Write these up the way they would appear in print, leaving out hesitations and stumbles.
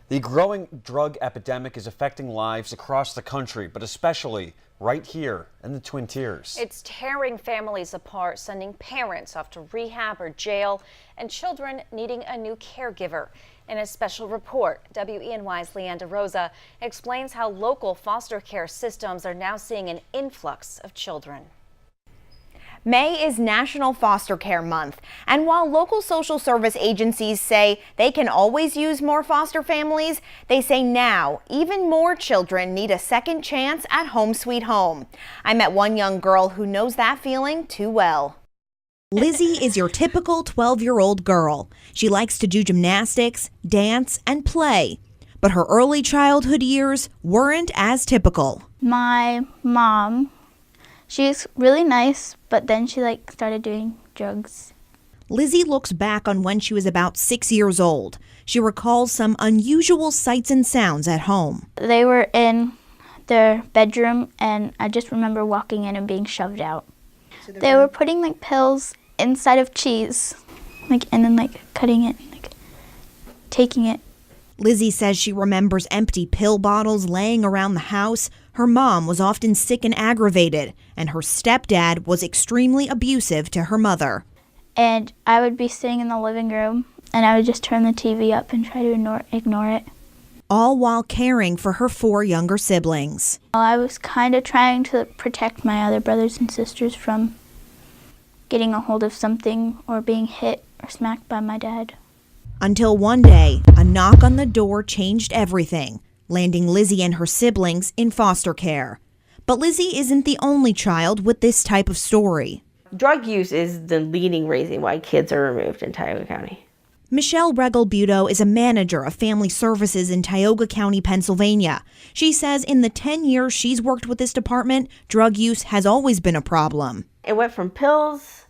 The growing drug epidemic is affecting lives across the country, but especially right here in the Twin Tiers. It's tearing families apart, sending parents off to rehab or jail, and children needing a new caregiver. In a special report, WENY's Leanda Rosa explains how local foster care systems are now seeing an influx of children. May is National Foster Care Month, and while local social service agencies say they can always use more foster families, they say now even more children need a second chance at Home Sweet Home. I met one young girl who knows that feeling too well. Lizzie is your typical 12-year-old girl. She likes to do gymnastics, dance, and play. But her early childhood years weren't as typical. My mom, she's really nice, but then she started doing drugs. Lizzie looks back on when she was about 6 years old. She recalls some unusual sights and sounds at home. They were in their bedroom, and I just remember walking in and being shoved out. They were putting pills inside of cheese, and then cutting it, taking it. Lizzie says she remembers empty pill bottles laying around the house. Her mom was often sick and aggravated, and her stepdad was extremely abusive to her mother. And I would be sitting in the living room, and I would just turn the TV up and try to ignore it. All while caring for her 4 younger siblings. I was kind of trying to protect my other brothers and sisters from getting a hold of something or being hit or smacked by my dad. Until one day, a knock on the door changed everything, landing Lizzie and her siblings in foster care. But Lizzie isn't the only child with this type of story. Drug use is the leading reason why kids are removed in Tioga County. Michelle Regal-Buto is a manager of family services in Tioga County, Pennsylvania. She says in the 10 years she's worked with this department, drug use has always been a problem. It went from pills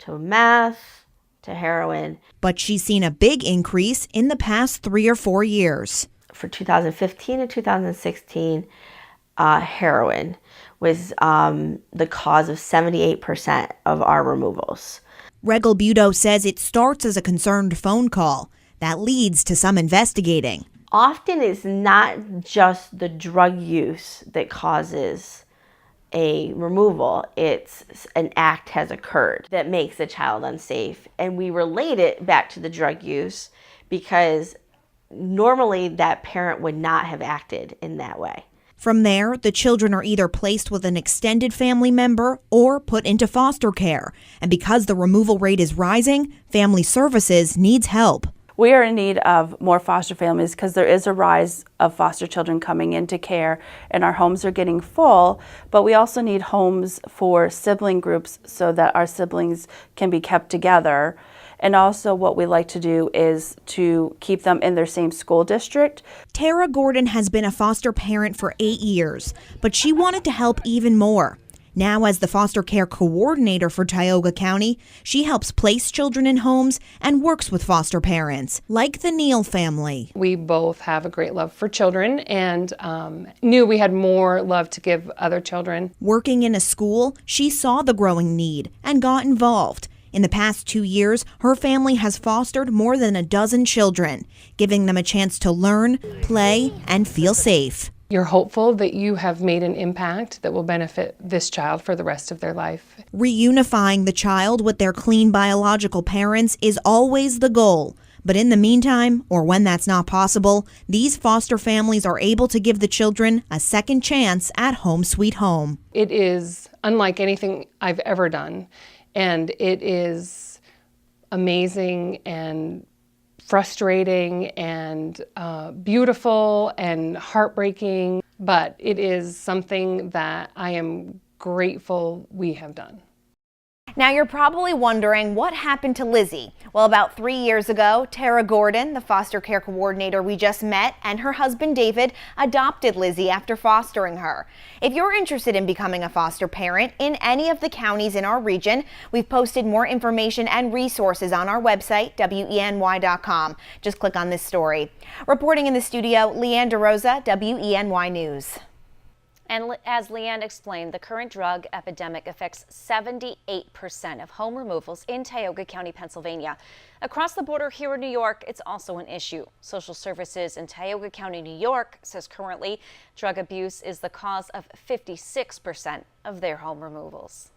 to meth to heroin. But she's seen a big increase in the past 3 or 4 years. For 2015 and 2016, heroin was the cause of 78% of our removals. Regal-Buto says it starts as a concerned phone call that leads to some investigating. Often it's not just the drug use that causes a removal, it's an act has occurred that makes a child unsafe. And we relate it back to the drug use because normally that parent would not have acted in that way. From there, the children are either placed with an extended family member or put into foster care. And because the removal rate is rising, Family Services needs help. We are in need of more foster families because there is a rise of foster children coming into care and our homes are getting full, but we also need homes for sibling groups so that our siblings can be kept together. And also what we like to do is to keep them in their same school district. Tara Gordon has been a foster parent for 8 years, but she wanted to help even more. Now, as the foster care coordinator for Tioga County, she helps place children in homes and works with foster parents, like the Neal family. We both have a great love for children and knew we had more love to give other children. Working in a school, she saw the growing need and got involved. In the past 2 years, her family has fostered more than a dozen children, giving them a chance to learn, play, and feel safe. You're hopeful that you have made an impact that will benefit this child for the rest of their life. Reunifying the child with their clean biological parents is always the goal. But in the meantime, or when that's not possible, these foster families are able to give the children a second chance at Home Sweet Home. It is unlike anything I've ever done. And it is amazing and frustrating and beautiful and heartbreaking, but it is something that I am grateful we have done. Now you're probably wondering what happened to Lizzie. Well, about 3 years ago, Tara Gordon, the foster care coordinator we just met, and her husband David adopted Lizzie after fostering her. If you're interested in becoming a foster parent in any of the counties in our region, we've posted more information and resources on our website, WENY.com. Just click on this story. Reporting in the studio, Leanda Rosa, WENY News. And as Leanne explained, the current drug epidemic affects 78% of home removals in Tioga County, Pennsylvania. Across the border here in New York, it's also an issue. Social Services in Tioga County, New York says currently drug abuse is the cause of 56% of their home removals.